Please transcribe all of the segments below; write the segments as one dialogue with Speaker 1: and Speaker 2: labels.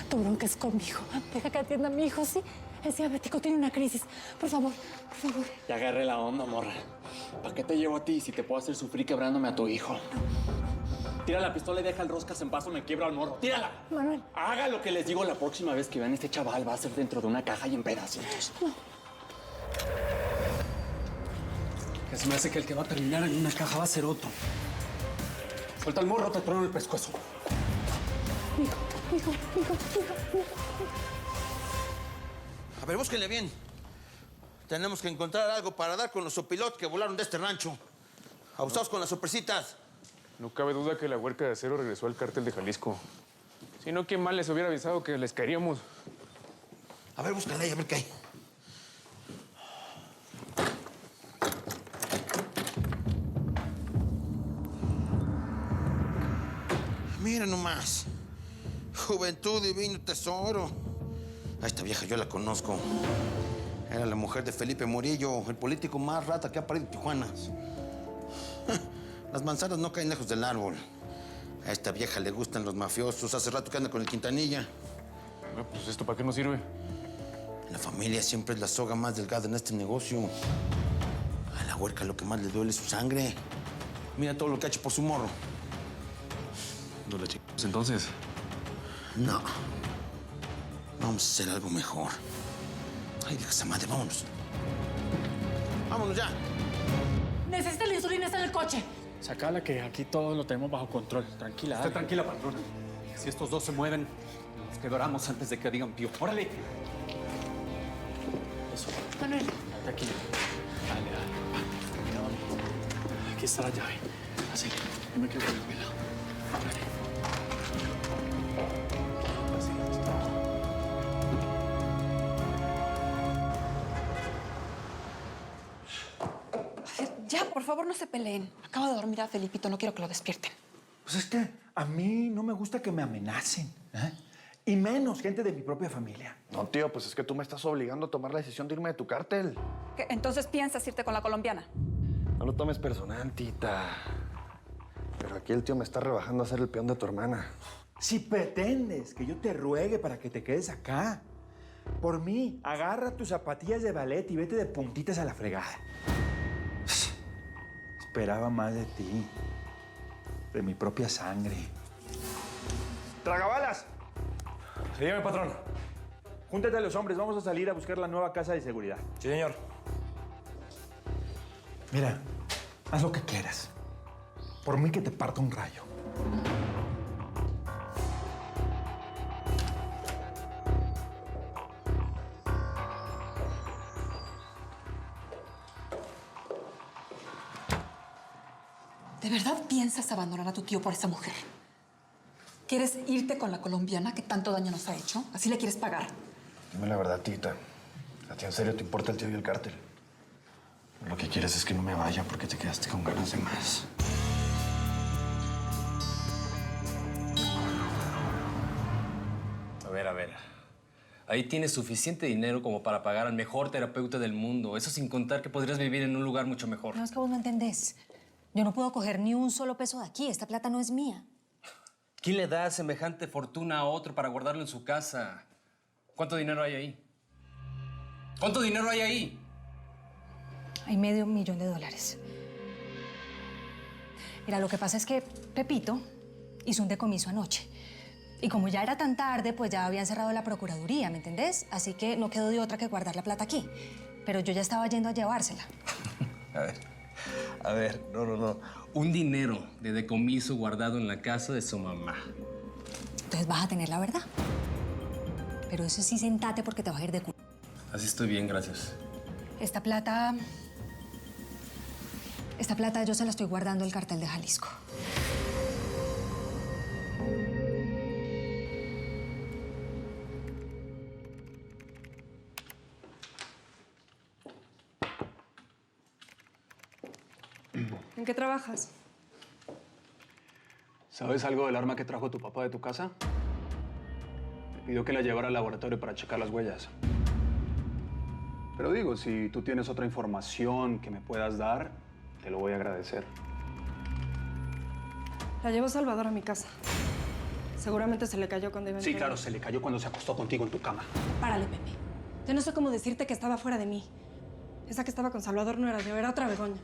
Speaker 1: Tu bronca es conmigo. Deja que atienda a mi hijo, ¿sí? Es diabético, tiene una crisis. Por favor, por favor.
Speaker 2: Ya agarré la onda, morra. ¿Para qué te llevo a ti si te puedo hacer sufrir quebrándome a tu hijo? Tira la pistola y deja el roscas en paso, me quiebro al morro. ¡Tírala!
Speaker 1: Manuel.
Speaker 2: Haga lo que les digo la próxima vez que vean a este chaval. Va a ser dentro de una caja y en pedacitos.
Speaker 1: No.
Speaker 2: Que se me hace que el que va a terminar en una caja va a ser otro. Suelta el morro, te trono el pescuezo.
Speaker 1: Hijo.
Speaker 3: A ver, búsquenle bien. Tenemos que encontrar algo para dar con los opilotes que volaron de este rancho. Abusados con las sorpresitas.
Speaker 4: No cabe duda que la huerca de acero regresó al cártel de Jalisco. Si no, ¿quién más les hubiera avisado que les caeríamos?
Speaker 3: A ver, búscale ahí, a ver qué hay. Mira nomás. Juventud, divino tesoro. A esta vieja yo la conozco. Era la mujer de Felipe Murillo, el político más rata que ha parido Tijuana. Las manzanas no caen lejos del árbol. A esta vieja le gustan los mafiosos. Hace rato que anda con el Quintanilla.
Speaker 4: Pues, ¿esto para qué nos sirve?
Speaker 3: La familia siempre es la soga más delgada en este negocio. A la huerca lo que más le duele es su sangre. Mira todo lo que ha hecho por su morro.
Speaker 4: ¿No la chingamos entonces?
Speaker 3: No. Vamos a hacer algo mejor. Ay, deja esa madre, vámonos. ¡Vámonos ya!
Speaker 1: Necesita la insulina, está en el coche.
Speaker 2: Sacala, que aquí todo lo tenemos bajo control. Tranquila.
Speaker 5: Esté tranquila, patrona. Si estos dos se mueven, nos quedaremos antes de que digan pío. ¡Órale!
Speaker 2: Eso.
Speaker 1: Manuel.
Speaker 2: Aquí. Dale. Cuidado. Aquí está la llave. Así. Yo me quedo con el cuidado. Dale.
Speaker 6: Ya, por favor, no se peleen. Acabo de dormir a Felipito, no quiero que lo despierten.
Speaker 7: Pues es que a mí no me gusta que me amenacen, ¿eh? Y menos gente de mi propia familia.
Speaker 8: No, tío, pues es que tú me estás obligando a tomar la decisión de irme de tu cártel.
Speaker 6: ¿Qué? ¿Entonces piensas irte con la colombiana?
Speaker 8: No lo tomes personal, tita. Pero aquí el tío me está rebajando a ser el peón de tu hermana.
Speaker 7: Si pretendes que yo te ruegue para que te quedes acá, por mí, agarra tus zapatillas de ballet y vete de puntitas a la fregada. Esperaba más de ti, de mi propia sangre. ¡Tragabalas! Dígame, patrón. Júntate a los hombres, vamos a salir a buscar la nueva casa de seguridad.
Speaker 5: Sí, señor.
Speaker 7: Mira, haz lo que quieras. Por mí que te parta un rayo.
Speaker 6: ¿De verdad piensas abandonar a tu tío por esa mujer? ¿Quieres irte con la colombiana que tanto daño nos ha hecho? ¿Así le quieres pagar?
Speaker 8: Dime la verdad, tita. ¿A ti en serio te importa el tío y el cártel? Lo que quieres es que no me vaya porque te quedaste con ganas de más.
Speaker 9: A ver. Ahí tienes suficiente dinero como para pagar al mejor terapeuta del mundo. Eso sin contar que podrías vivir en un lugar mucho mejor.
Speaker 10: No, es que vos no entendés. Yo no puedo coger ni un solo peso de aquí. Esta plata no es mía.
Speaker 9: ¿Quién le da semejante fortuna a otro para guardarlo en su casa? ¿Cuánto dinero hay ahí? ¿Cuánto dinero hay ahí?
Speaker 10: Hay $500,000. Mira, lo que pasa es que Pepito hizo un decomiso anoche. Y como ya era tan tarde, pues ya habían cerrado la procuraduría, ¿me entendés? Así que no quedó de otra que guardar la plata aquí. Pero yo ya estaba yendo a llevársela.
Speaker 9: A ver, no. Un dinero de decomiso guardado en la casa de su mamá.
Speaker 10: Entonces vas a tener la verdad. Pero eso sí, sentate porque te vas a ir de culo.
Speaker 9: Así estoy bien, gracias.
Speaker 10: Esta plata yo se la estoy guardando al cartel de Jalisco.
Speaker 6: ¿En qué trabajas?
Speaker 5: ¿Sabes algo del arma que trajo tu papá de tu casa? Me pidió que la llevara al laboratorio para checar las huellas. Pero digo, si tú tienes otra información que me puedas dar, te lo voy a agradecer.
Speaker 11: La llevó Salvador a mi casa. Seguramente se le cayó cuando iba a
Speaker 5: Sí,
Speaker 11: entrar.
Speaker 5: claro, se le cayó cuando se acostó contigo en tu cama.
Speaker 11: Párale, Pepe. Yo no sé cómo decirte que estaba fuera de mí. Esa que estaba con Salvador no era yo, era otra Begoña.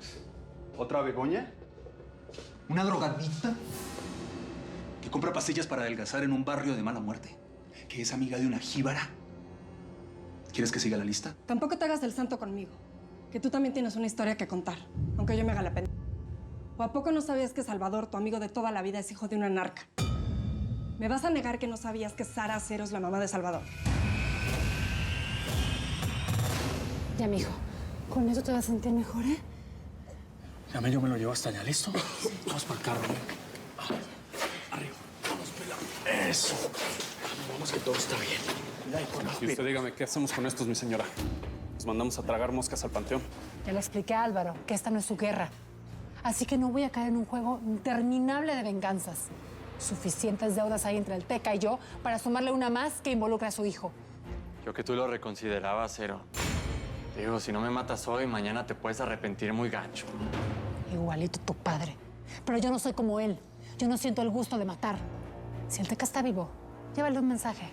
Speaker 5: ¿Otra Begoña? ¿Una drogadicta? Que compra pastillas para adelgazar en un barrio de mala muerte. Que es amiga de una jíbara. ¿Quieres que siga la lista?
Speaker 11: Tampoco te hagas del santo conmigo. Que tú también tienes una historia que contar, aunque yo me haga la pena. ¿O a poco no sabías que Salvador, tu amigo de toda la vida, es hijo de una narca? ¿Me vas a negar que no sabías que Sara Acero es la mamá de Salvador?
Speaker 1: Ya, mijo. Con eso te vas a sentir mejor, ¿eh?
Speaker 2: Dame, yo me lo llevo hasta allá, ¿listo? Vamos para el carro. Arriba. Vamos, pelado. Eso. Vamos, que todo está bien.
Speaker 12: Y usted dígame, ¿qué hacemos con estos, mi señora? ¿Nos mandamos a tragar moscas al panteón?
Speaker 1: Ya le expliqué a Álvaro que esta no es su guerra. Así que no voy a caer en un juego interminable de venganzas. Suficientes deudas hay entre el Teca y yo para sumarle una más que involucra a su hijo.
Speaker 2: Yo que tú lo reconsiderabas, Cero. Digo, si no me matas hoy, mañana te puedes arrepentir muy gacho.
Speaker 1: Igualito tu padre. Pero yo no soy como él. Yo no siento el gusto de matar. Si el Teca está vivo, llévale un mensaje.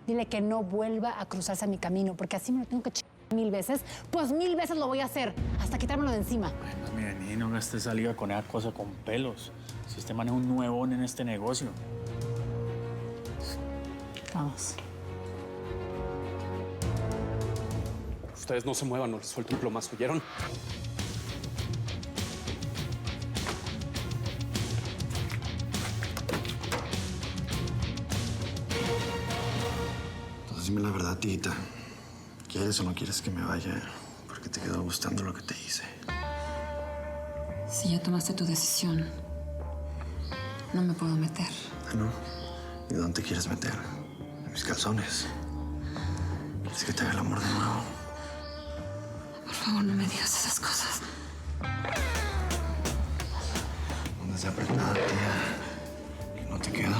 Speaker 1: Dile que no vuelva a cruzarse a mi camino, porque así me lo tengo que chingar 1000 veces. Pues 1000 veces lo voy a hacer, hasta quitármelo de encima.
Speaker 13: Ay, mami, vení, no gastes saliva con esa cosa con pelos. Si este man es un nuevón en este negocio.
Speaker 1: Vamos.
Speaker 12: Ustedes no se muevan, no les suelto un plomazo, ¿oyeron?
Speaker 8: Entonces dime la verdad, tita. ¿Quieres o no quieres que me vaya? Porque te quedó gustando lo que te hice.
Speaker 6: Si ya tomaste tu decisión, no me puedo meter.
Speaker 8: ¿Ah, no? ¿Y dónde te quieres meter? ¿En mis calzones? ¿Quieres que te haga el amor de nuevo?
Speaker 6: Por favor, no me digas esas cosas.
Speaker 8: Andas de apretada, tía. Que no te queda.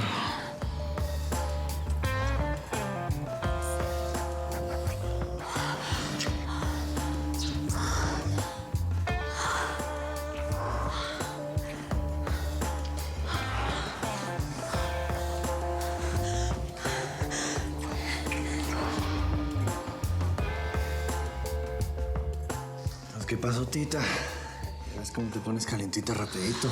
Speaker 8: ¿Qué pasó, tita? Ya ves cómo te pones calientita rapidito.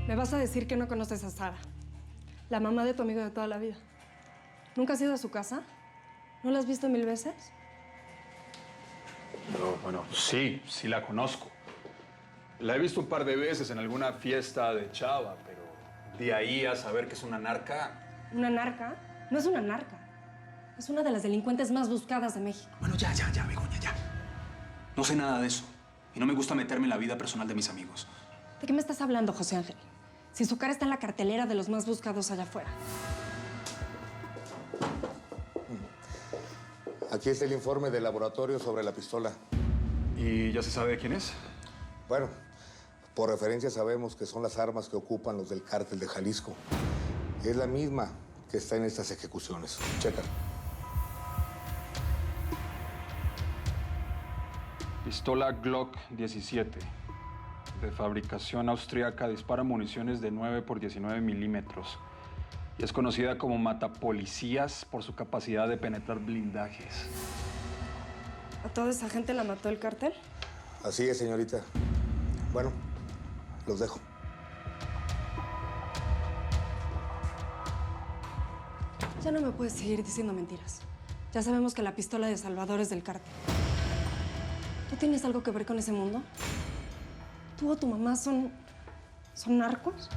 Speaker 11: Me vas a decir que no conoces a Sara, la mamá de tu amigo de toda la vida. ¿Nunca has ido a su casa? ¿No la has visto 1000 veces?
Speaker 5: Pero, bueno, sí la conozco. La he visto un par de veces en alguna fiesta de chava, pero de ahí a saber que es una narca...
Speaker 11: ¿Una narca? No es una narca. Es una de las delincuentes más buscadas de México.
Speaker 5: Bueno, ya, Begoña, ya. No sé nada de eso. Y no me gusta meterme en la vida personal de mis amigos.
Speaker 11: ¿De qué me estás hablando, José Ángel? Si su cara está en la cartelera de los más buscados allá afuera.
Speaker 14: Aquí está el informe del laboratorio sobre la pistola.
Speaker 5: ¿Y ya se sabe quién es?
Speaker 14: Bueno, por referencia sabemos que son las armas que ocupan los del cártel de Jalisco. Es la misma que está en estas ejecuciones. Checa.
Speaker 5: Pistola Glock 17. De fabricación austríaca, dispara municiones de 9 por 19 milímetros. Y es conocida como matapolicías por su capacidad de penetrar blindajes.
Speaker 11: ¿A toda esa gente la mató el cártel?
Speaker 14: Así es, señorita. Bueno, los dejo.
Speaker 11: Ya no me puedes seguir diciendo mentiras. Ya sabemos que la pistola de Salvador es del cártel. ¿Tú tienes algo que ver con ese mundo? ¿Tú o tu mamá son narcos?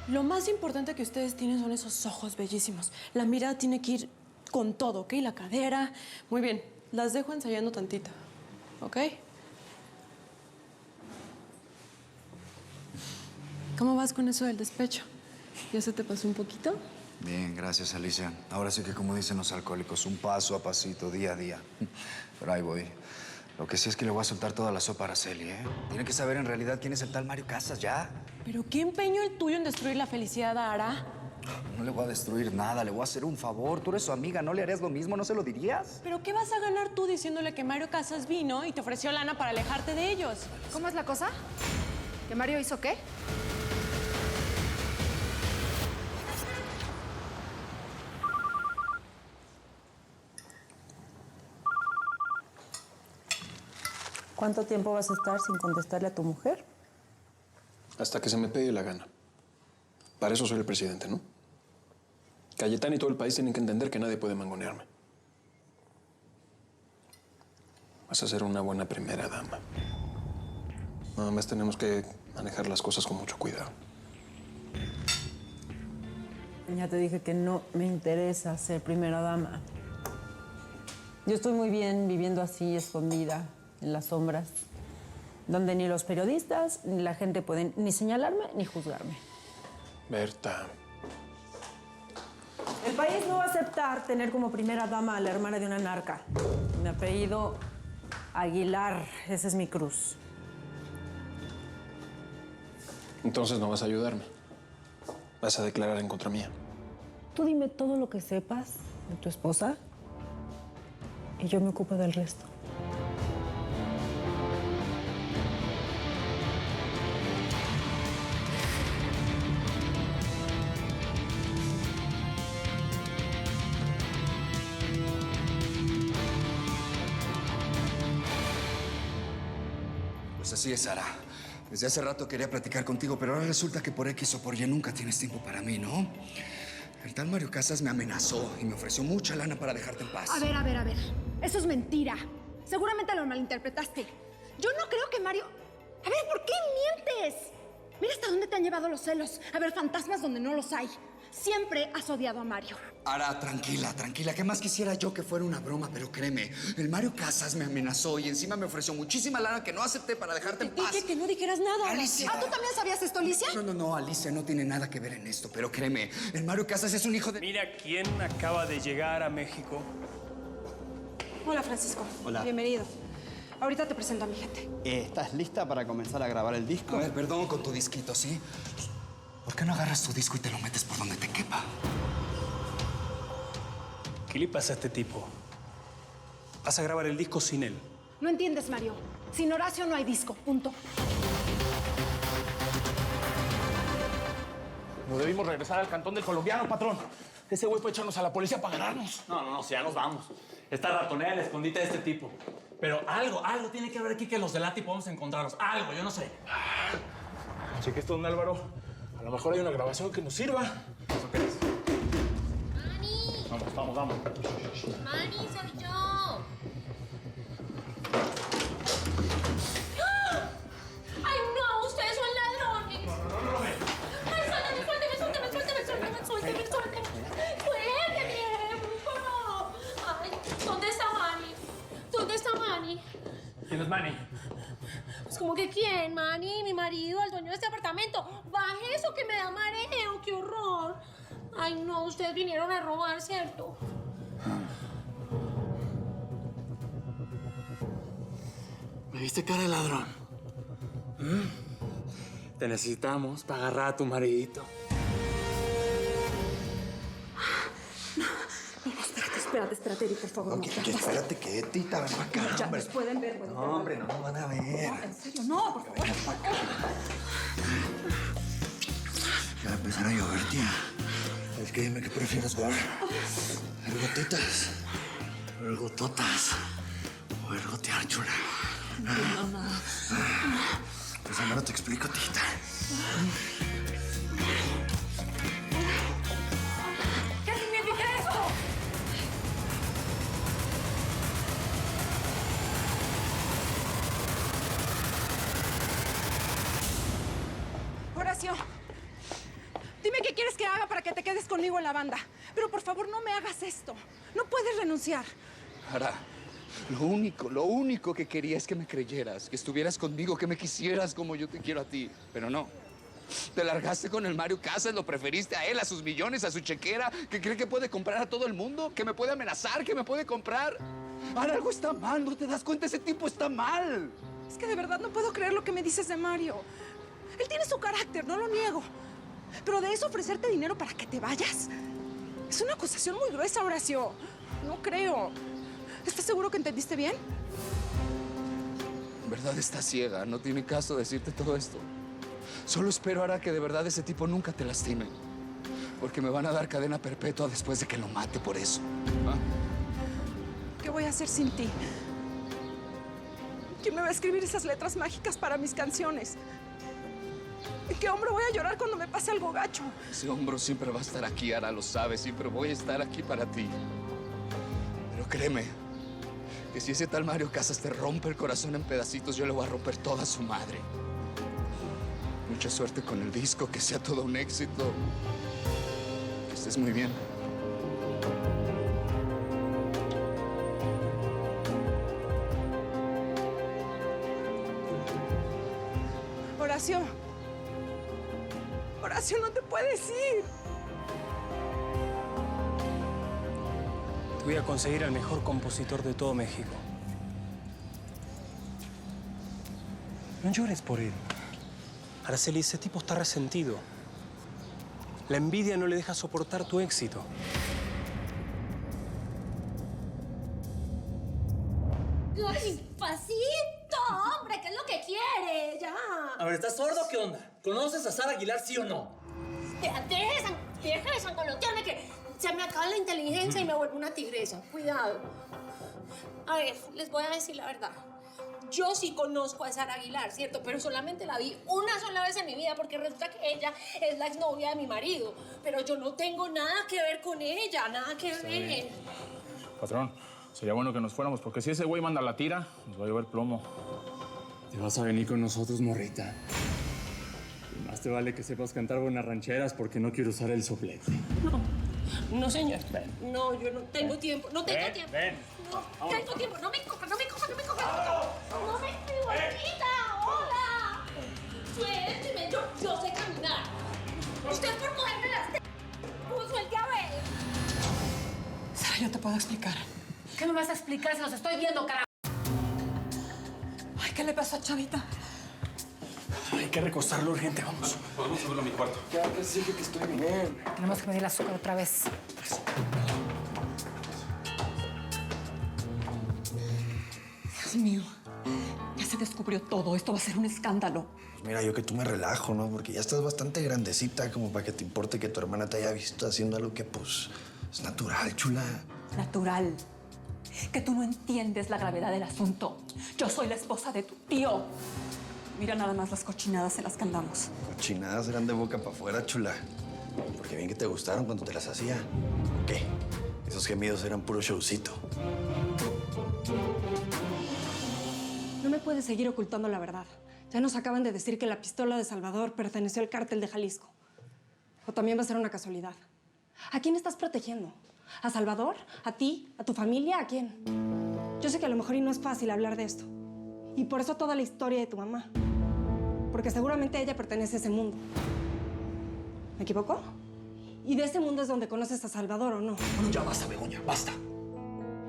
Speaker 15: Lo más importante que ustedes tienen son esos ojos bellísimos. La mirada tiene que ir con todo, ¿ok? La cadera. Muy bien, las dejo ensayando tantito, ¿ok? ¿Cómo vas con eso del despecho? ¿Ya se te pasó un poquito?
Speaker 8: Bien, gracias, Alicia. Ahora sí que, como dicen los alcohólicos, un paso a pasito, día a día. Pero ahí voy. Lo que sí es que le voy a soltar toda la sopa a Araceli, ¿eh? Tiene que saber en realidad quién es el tal Mario Casas, ya.
Speaker 15: ¿Pero qué empeño el tuyo en destruir la felicidad a Ara?
Speaker 8: No le voy a destruir nada, le voy a hacer un favor. Tú eres su amiga, ¿no le harías lo mismo? ¿No se lo dirías?
Speaker 15: ¿Pero qué vas a ganar tú diciéndole que Mario Casas vino y te ofreció lana para alejarte de ellos?
Speaker 16: ¿Cómo es la cosa? ¿Que Mario hizo qué?
Speaker 17: ¿Cuánto tiempo vas a estar sin contestarle a tu mujer?
Speaker 12: Hasta que se me pegue la gana. Para eso soy el presidente, ¿no? Cayetana y todo el país tienen que entender que nadie puede mangonearme. Vas a ser una buena primera dama. Nada más tenemos que manejar las cosas con mucho cuidado.
Speaker 17: Ya te dije que no me interesa ser primera dama. Yo estoy muy bien viviendo así, escondida, en las sombras, donde ni los periodistas ni la gente pueden ni señalarme ni juzgarme.
Speaker 12: Berta.
Speaker 17: El país no va a aceptar tener como primera dama a la hermana de una narca. Mi apellido Aguilar, esa es mi cruz.
Speaker 12: Entonces no vas a ayudarme. Vas a declarar en contra mía.
Speaker 17: Tú dime todo lo que sepas de tu esposa y yo me ocupo del resto.
Speaker 8: Pues así es, Sara. Desde hace rato quería platicar contigo, pero ahora resulta que por X o por Y nunca tienes tiempo para mí, ¿no? El tal Mario Casas me amenazó y me ofreció mucha lana para dejarte en paz.
Speaker 16: A ver. Eso es mentira. Seguramente lo malinterpretaste. Yo no creo que Mario... A ver, ¿por qué mientes? Mira hasta dónde te han llevado los celos. A ver, fantasmas donde no los hay. Siempre has odiado a Mario.
Speaker 8: Ara, tranquila. ¿Qué más quisiera yo que fuera una broma? Pero créeme, el Mario Casas me amenazó y encima me ofreció muchísima lana que no acepté para dejarte en paz.
Speaker 15: Dije que no dijeras nada.
Speaker 8: Alicia.
Speaker 16: ¿Ah, tú también sabías esto, Alicia?
Speaker 8: No, Alicia no tiene nada que ver en esto. Pero créeme, el Mario Casas es un hijo de...
Speaker 18: Mira quién acaba de llegar a México.
Speaker 11: Hola, Francisco.
Speaker 18: Hola.
Speaker 11: Bienvenido. Ahorita te presento a mi gente.
Speaker 18: ¿Estás lista para comenzar a grabar el disco?
Speaker 8: A ver, perdón con tu disquito, ¿sí? ¿Por qué no agarras tu disco y te lo metes por donde te quepa?
Speaker 18: ¿Qué le pasa a este tipo? Vas a grabar el disco sin él.
Speaker 16: No entiendes, Mario. Sin Horacio no hay disco. Punto.
Speaker 2: No debimos regresar al cantón del colombiano, patrón. Ese güey puede echarnos a la policía para agarrarnos.
Speaker 19: No, si ya nos vamos. Esta ratonera, el escondite de este tipo. Pero algo tiene que haber aquí que los delate y podamos encontrarlos. Algo, yo no sé.
Speaker 2: Cheque esto, don Álvaro. A lo mejor hay una grabación que nos sirva. ¿Eso qué es?
Speaker 20: ¡Mani!
Speaker 2: Vamos.
Speaker 20: ¡Mani, soy yo! ¡Ay, no! ¡Ustedes son ladrones!
Speaker 2: No.
Speaker 20: ¡Ay, suéltame! ¡Suélteme! ¡Ay! ¿Dónde está Mani?
Speaker 2: ¿Quién es Manny?
Speaker 20: Pues como que quién, Mani, mi marido, el dueño de este apartamento. Baje eso que me da mareo, qué horror. Ay, no, ustedes vinieron a robar, ¿cierto?
Speaker 2: ¿Me viste cara de ladrón? Te necesitamos para agarrar a tu maridito.
Speaker 11: Espérate, Eric, por favor.
Speaker 8: Ok, espérate, que Tita, ven para acá,
Speaker 11: Ya
Speaker 8: hombre.
Speaker 11: nos pueden ver.
Speaker 8: No, hombre, no nos van a ver.
Speaker 11: No, en serio, no, por favor.
Speaker 8: Ya va a empezar a llover, tía. Es que dime qué prefieres ver. ¿Ver gotitas? ¿Ver gototas? ¿O ver gotear, chula? Pues ahora te explico, tita.
Speaker 20: ¿Qué significa esto?
Speaker 11: Horacio, dime qué quieres que haga para que te quedes conmigo en la banda. Pero por favor, no me hagas esto. No puedes renunciar.
Speaker 8: Ara, lo único que quería es que me creyeras, que estuvieras conmigo, que me quisieras como yo te quiero a ti. Pero no. Te largaste con el Mario Casas, lo preferiste a él, a sus millones, a su chequera, que cree que puede comprar a todo el mundo, que me puede amenazar, que me puede comprar. Ahora algo está mal, ¿no te das cuenta? Ese tipo está mal.
Speaker 11: Es que de verdad no puedo creer lo que me dices de Mario. Él tiene su carácter, no lo niego.
Speaker 16: Pero de eso ofrecerte dinero para que te vayas. Es una acusación muy gruesa, Horacio. No creo. ¿Estás seguro que entendiste bien?
Speaker 8: En verdad está ciega. No tiene caso decirte todo esto. Solo espero ahora que de verdad ese tipo nunca te lastime. Porque me van a dar cadena perpetua después de que lo mate por eso. ¿Ah?
Speaker 16: ¿Qué voy a hacer sin ti? ¿Quién me va a escribir esas letras mágicas para mis canciones? ¿En qué hombro voy a llorar cuando me pase algo gacho?
Speaker 8: Ese hombro siempre va a estar aquí, Ara, lo sabes. Siempre voy a estar aquí para ti. Pero créeme, que si ese tal Mario Casas te rompe el corazón en pedacitos, yo le voy a romper toda su madre. Mucha suerte con el disco, que sea todo un éxito. Que estés muy bien.
Speaker 16: Horacio. Horacio, no te puedes ir.
Speaker 18: Te voy a conseguir al mejor compositor de todo México. No llores por él. Araceli, ese tipo está resentido. La envidia no le deja soportar tu éxito.
Speaker 20: ¡Ay, pasito! ¡Hombre! ¿Qué es lo que quiere? ¡Ya!
Speaker 19: A ver, ¿estás sordo o qué onda? ¿Conoces a Sara Aguilar, sí o no?
Speaker 20: Deja de sangolotearme que se me acaba la inteligencia y me vuelvo una tigresa. Cuidado. A ver, les voy a decir la verdad. Yo sí conozco a Sara Aguilar, ¿cierto? Pero solamente la vi una sola vez en mi vida porque resulta que ella es la exnovia de mi marido. Pero yo no tengo nada que ver con ella, nada que ver.
Speaker 13: Patrón, sería bueno que nos fuéramos, porque si ese güey manda la tira, nos va a llevar plomo.
Speaker 4: Te vas a venir con nosotros, morrita. Y más te vale que sepas cantar buenas rancheras porque no quiero usar el soplete.
Speaker 20: No, señor. No, yo no tengo tiempo. No tengo tiempo. No tengo tiempo. No me cojas, no me cojas, no me cojas. No me igualita. Hola. Suélteme. Yo sé caminar. Usted por cogerme las suelte a ver.
Speaker 6: Sara, yo te puedo explicar.
Speaker 1: ¿Qué me vas a explicar si los estoy viendo, carajo?
Speaker 6: Ay, ¿qué le pasó a Chavita?
Speaker 18: Hay que recostarlo urgente, vamos.
Speaker 2: Podemos subirlo a mi cuarto.
Speaker 18: Ya, que sigue que estoy bien.
Speaker 1: Tenemos que medir el azúcar otra vez.
Speaker 6: Dios mío, ya se descubrió todo. Esto va a ser un escándalo.
Speaker 21: Pues mira, yo que tú me relajo, ¿no? Porque ya estás bastante grandecita como para que te importe que tu hermana te haya visto haciendo algo que, pues, es natural, chula.
Speaker 6: Natural. Que tú no entiendes la gravedad del asunto. Yo soy la esposa de tu tío. Mira nada más las cochinadas en las que andamos.
Speaker 21: Cochinadas eran de boca para afuera, chula. Porque bien que te gustaron cuando te las hacía. ¿Qué? Esos gemidos eran puro showcito.
Speaker 11: No me puedes seguir ocultando la verdad. Ya nos acaban de decir que la pistola de Salvador perteneció al cártel de Jalisco. O también va a ser una casualidad. ¿A quién estás protegiendo? ¿A Salvador? ¿A ti? ¿A tu familia? ¿A quién? Yo sé que a lo mejor y no es fácil hablar de esto. Y por eso toda la historia de tu mamá. Porque seguramente ella pertenece a ese mundo. ¿Me equivoco? Y de ese mundo es donde conoces a Salvador, ¿o no?
Speaker 5: Bueno, ya basta, Begoña, basta.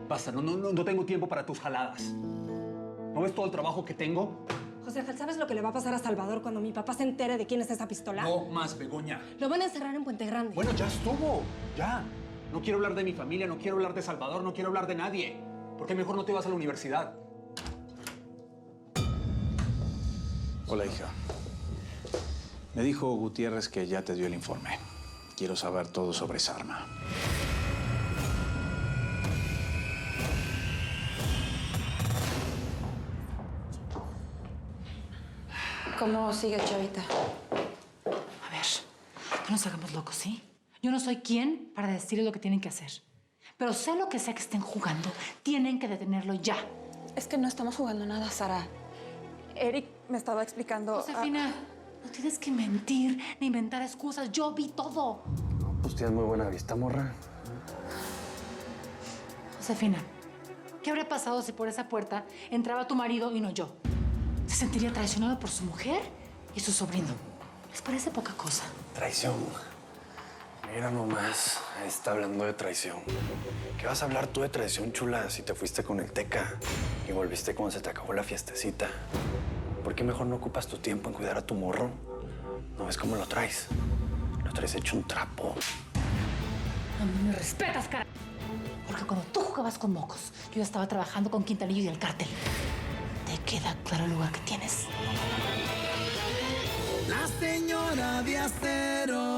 Speaker 5: Basta, no tengo tiempo para tus jaladas. ¿No ves todo el trabajo que tengo?
Speaker 11: José Ángel, ¿sabes lo que le va a pasar a Salvador cuando mi papá se entere de quién es esa pistola?
Speaker 5: No más, Begoña.
Speaker 11: Lo van a encerrar en Puente Grande.
Speaker 5: Bueno, ya estuvo. Ya. No quiero hablar de mi familia, no quiero hablar de Salvador, no quiero hablar de nadie. ¿Por qué mejor no te vas a la universidad?
Speaker 22: Hola, hija. Me dijo Gutiérrez que ya te dio el informe. Quiero saber todo sobre esa arma.
Speaker 1: ¿Cómo sigue, Chavita? A ver, no nos hagamos locos, ¿sí? Yo no soy quien para decirles lo que tienen que hacer. Pero sé lo que sea que estén jugando, tienen que detenerlo ya.
Speaker 6: Es que no estamos jugando nada, Sara. Eric me estaba explicando...
Speaker 1: Josefina, no tienes que mentir ni inventar excusas. Yo vi todo.
Speaker 21: Pues tienes muy buena vista, morra.
Speaker 1: Josefina, ¿qué habría pasado si por esa puerta entraba tu marido y no yo? Se sentiría traicionado por su mujer y su sobrino. ¿Les parece poca cosa?
Speaker 21: Traición. Mira nomás, está hablando de traición. ¿Qué vas a hablar tú de traición, chula, si te fuiste con el Teca y volviste cuando se te acabó la fiestecita? ¿Por qué mejor no ocupas tu tiempo en cuidar a tu morro? ¿No ves cómo lo traes? traes hecho un trapo.
Speaker 1: A mí me respetas, cara. Porque cuando tú jugabas con mocos, yo ya estaba trabajando con Quintanillo y el cártel. ¿Te queda claro el lugar que tienes?
Speaker 3: La señora de acero.